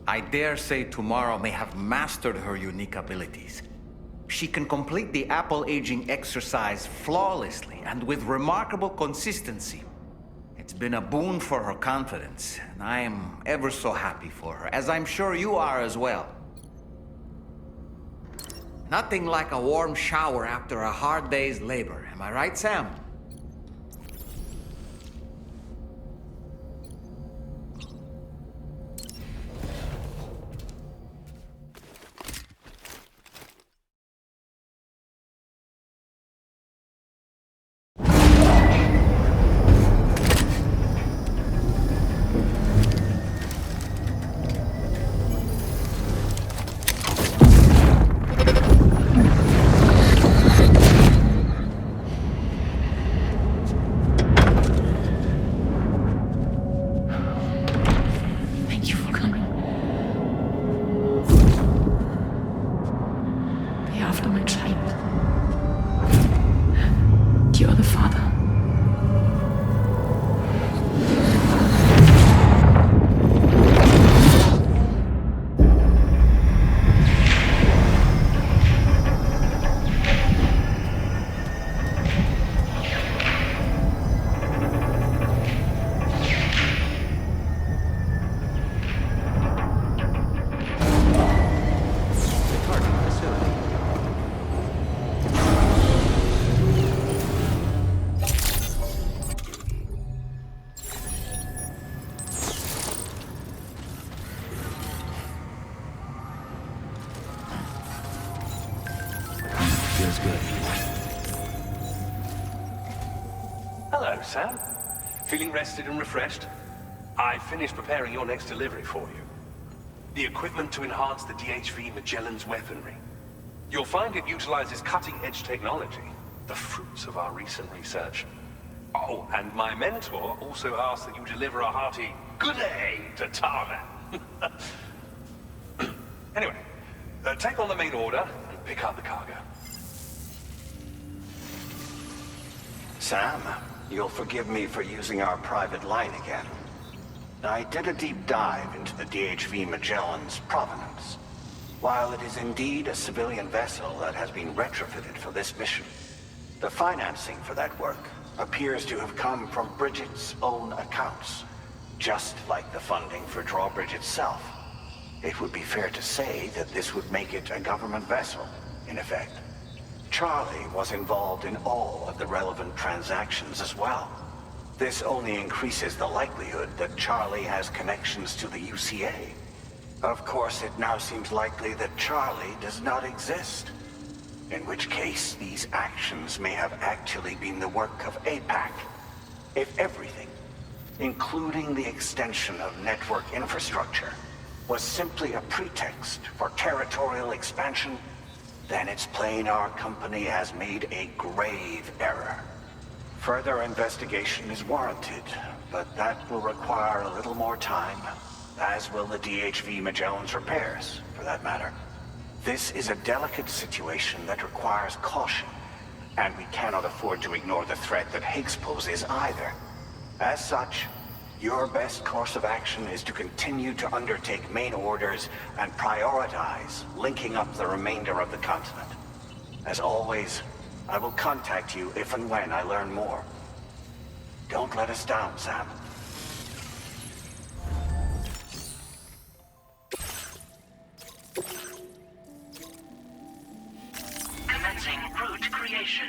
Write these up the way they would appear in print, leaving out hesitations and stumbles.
I dare say tomorrow may have mastered her unique abilities. She can complete the apple aging exercise flawlessly and with remarkable consistency. It's been a boon for her confidence, and I am ever so happy for her, as I'm sure you are as well. Nothing like a warm shower after a hard day's labor, am I right, Sam? Thank you for coming. Be after my child. You are the father. Feels good. Hello, Sam. Feeling rested and refreshed? I finished preparing your next delivery for you. The equipment to enhance the DHV Magellan's weaponry. You'll find it utilizes cutting-edge technology, the fruits of our recent research. Oh, and my mentor also asked that you deliver a hearty good day to Tana. Anyway, take on the main order and pick up the cargo. Sam, you'll forgive me for using our private line again. I did a deep dive into the DHV Magellan's provenance. While it is indeed a civilian vessel that has been retrofitted for this mission, the financing for that work appears to have come from Bridget's own accounts, just like the funding for Drawbridge itself. It would be fair to say that this would make it a government vessel, in effect. Charlie was involved in all of the relevant transactions as well. This only increases the likelihood that Charlie has connections to the UCA. Of course, it now seems likely that Charlie does not exist. In which case, these actions may have actually been the work of APAC. If everything, including the extension of network infrastructure, was simply a pretext for territorial expansion, then it's plain our company has made a grave error. Further investigation is warranted, but that will require a little more time, as will the DHV Magellan's repairs, for that matter. This is a delicate situation that requires caution, and we cannot afford to ignore the threat that Higgs poses either. As such, your best course of action is to continue to undertake main orders and prioritize linking up the remainder of the continent. As always, I will contact you if and when I learn more. Don't let us down, Sam. Commencing route creation.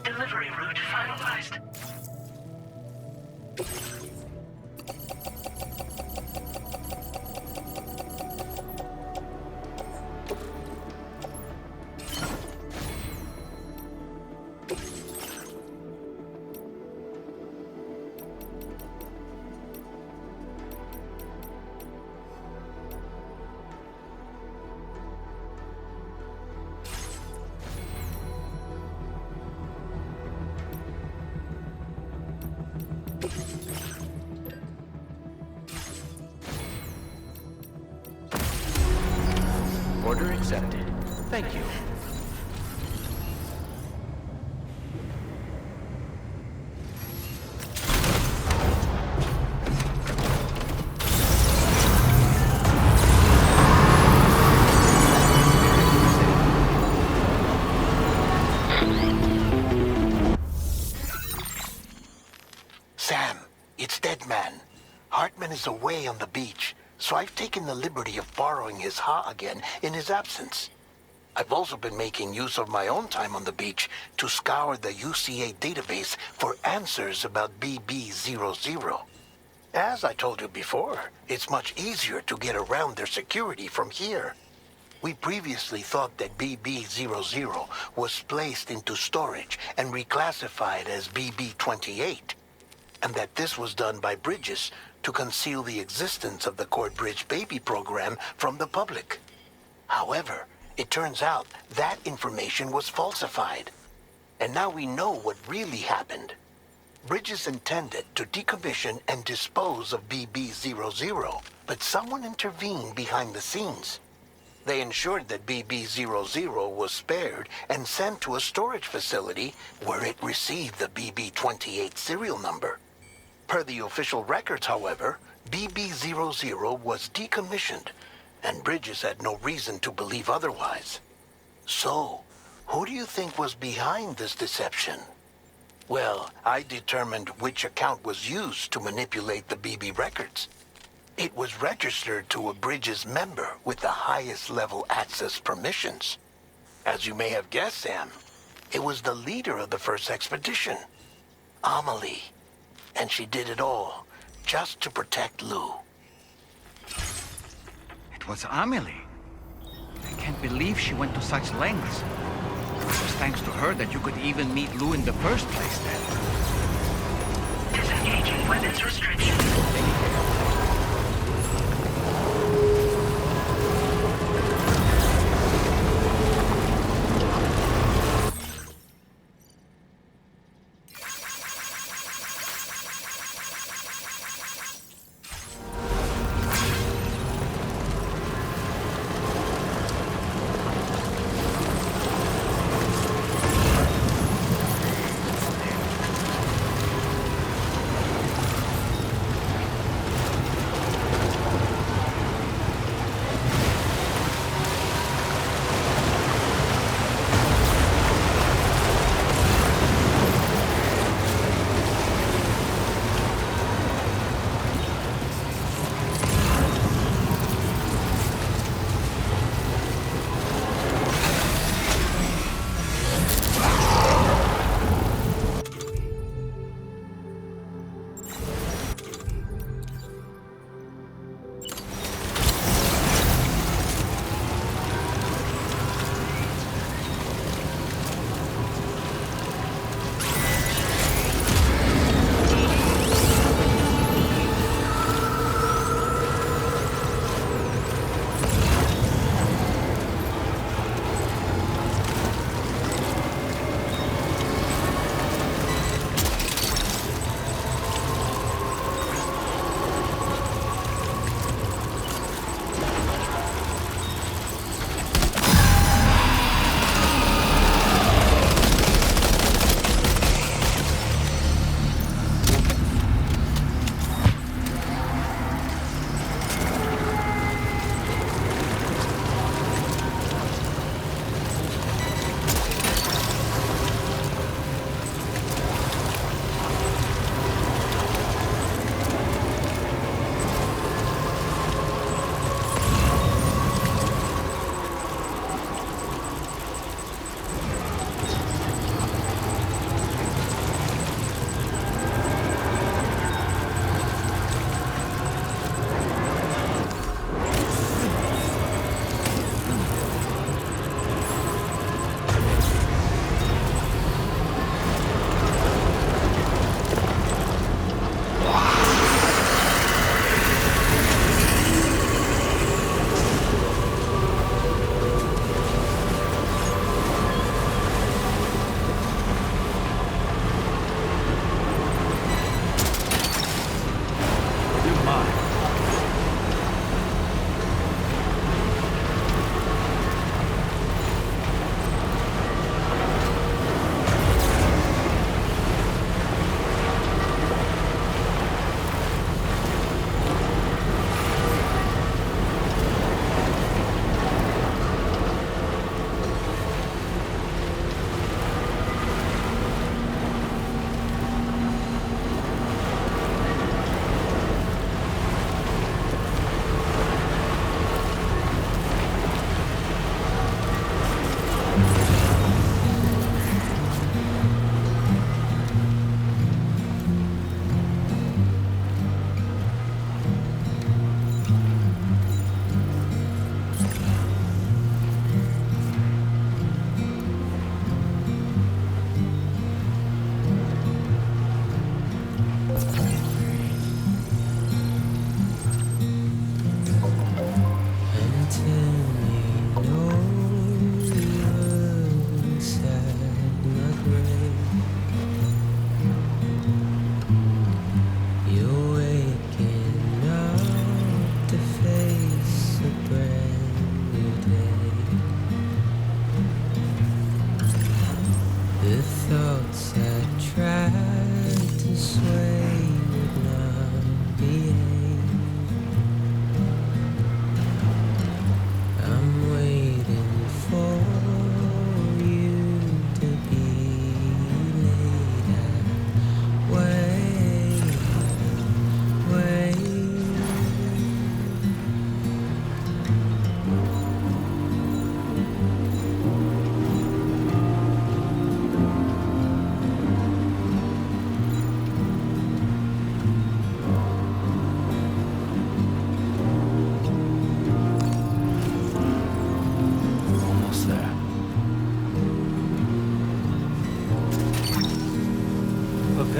Delivery route finalized. accepted. Thank you. Sam, it's Deadman. Hartman is away on the beach, so I've taken the liberty of borrowing his Ha again in his absence. I've also been making use of my own time on the beach to scour the UCA database for answers about BB00. As I told you before, it's much easier to get around their security from here. We previously thought that BB00 was placed into storage and reclassified as BB28, and that this was done by Bridges to conceal the existence of the Court Bridge Baby program from the public. However, it turns out that information was falsified. And now we know what really happened. Bridges intended to decommission and dispose of BB00, but someone intervened behind the scenes. They ensured that BB00 was spared and sent to a storage facility where it received the BB28 serial number. Per the official records, however, BB00 was decommissioned, and Bridges had no reason to believe otherwise. So, who do you think was behind this deception? Well, I determined which account was used to manipulate the BB records. It was registered to a Bridges member with the highest level access permissions. As you may have guessed, Sam, it was the leader of the first expedition, Amelie. And she did it all just to protect Lou. It was Amelie. I can't believe she went to such lengths. It was thanks to her that you could even meet Lou in the first place then. Disengaging weapons restriction.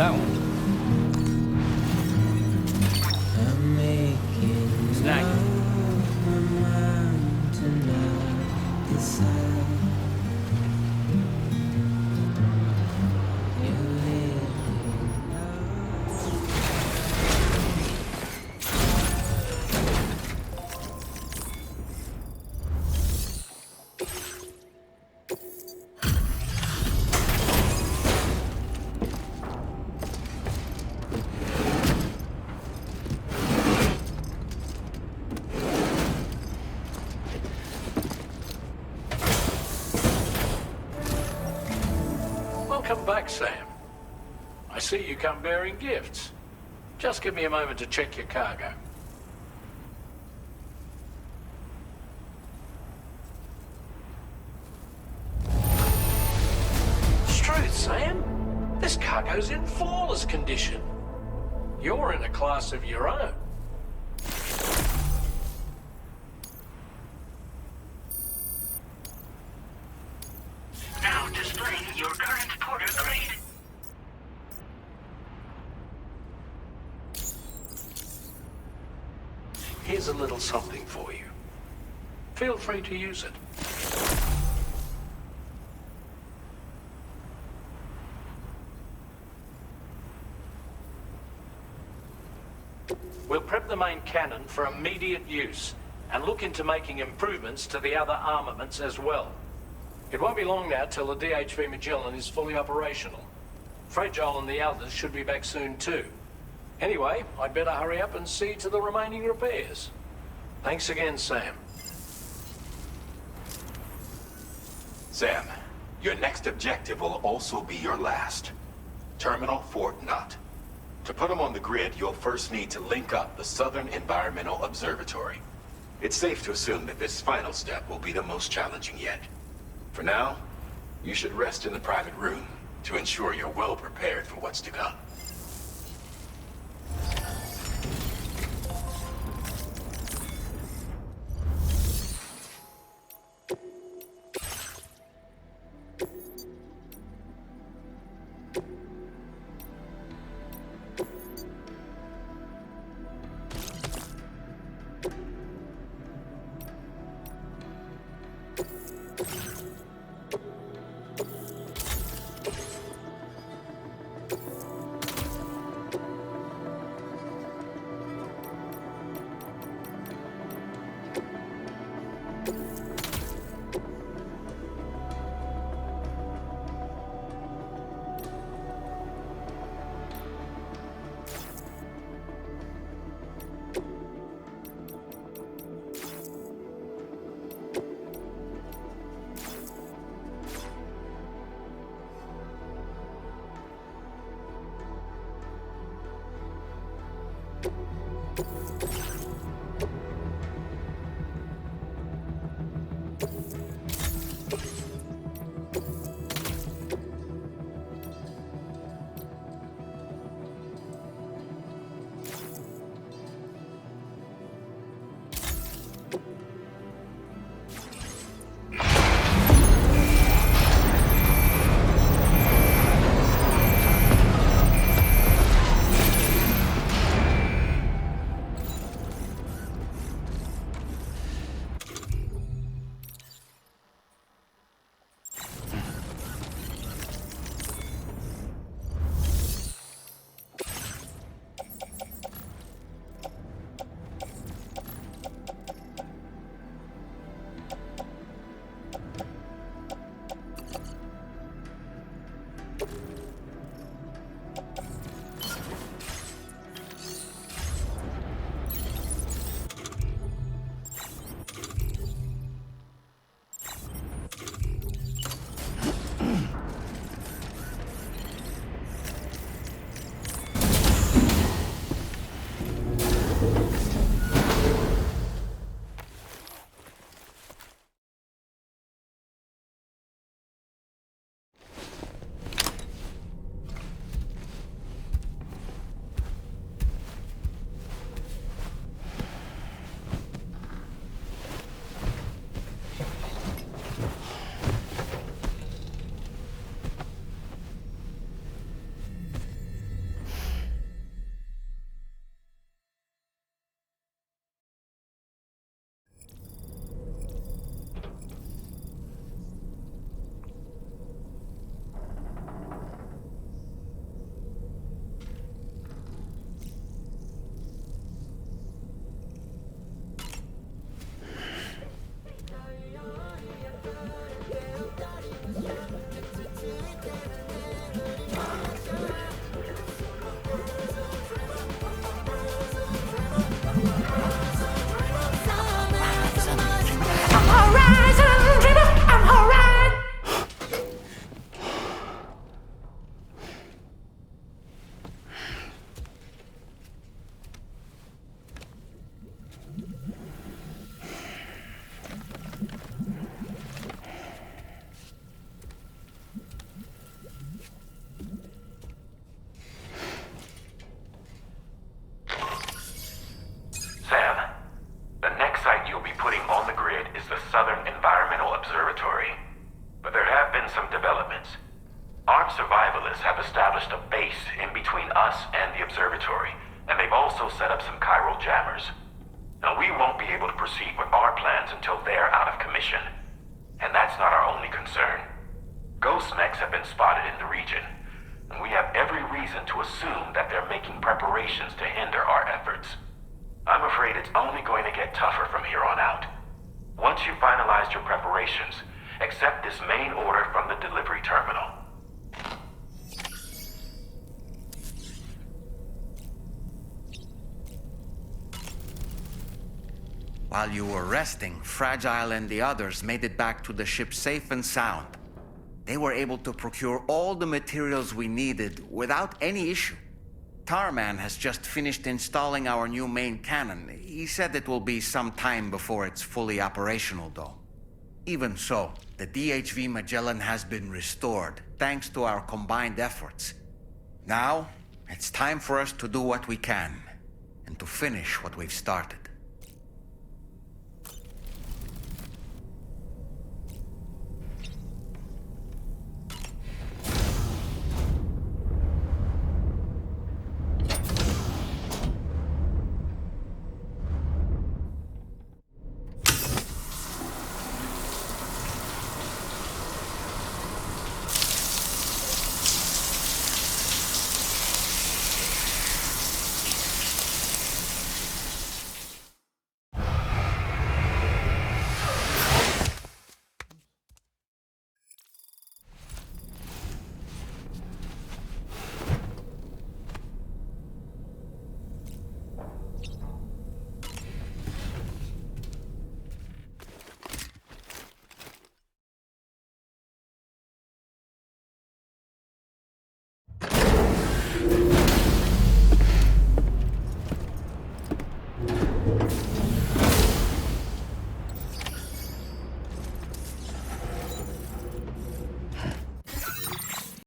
that one. Snag. Welcome back, Sam. I see you come bearing gifts. Just give me a moment to check your cargo. Struth, Sam. This cargo's in flawless condition. You're in a class of your own. Now displaying your current porter grade. Here's a little something for you. Feel free to use it. We'll prep the main cannon for immediate use and look into making improvements to the other armaments as well. It won't be long now till the DHV Magellan is fully operational. Fragile and the others should be back soon too. Anyway, I'd better hurry up and see to the remaining repairs. Thanks again, Sam. Sam, your next objective will also be your last. Terminal Fort Knott. To put them on the grid, you'll first need to link up the Southern Environmental Observatory. It's safe to assume that this final step will be the most challenging yet. For now, you should rest in the private room to ensure you're well prepared for what's to come. observatory, and they've also set up some chiral jammers. Now, we won't be able to proceed with our plans until they're out of commission. And that's not our only concern. Ghost mechs have been spotted in the region, and we have every reason to assume that they're making preparations to hinder our efforts. I'm afraid it's only going to get tougher from here on out. Once you've finalized your preparations, accept this main order from the delivery terminal. While you were resting, Fragile and the others made it back to the ship safe and sound. They were able to procure all the materials we needed without any issue. Tarman has just finished installing our new main cannon. He said it will be some time before it's fully operational, though. Even so, the DHV Magellan has been restored, thanks to our combined efforts. Now, it's time for us to do what we can, and to finish what we've started.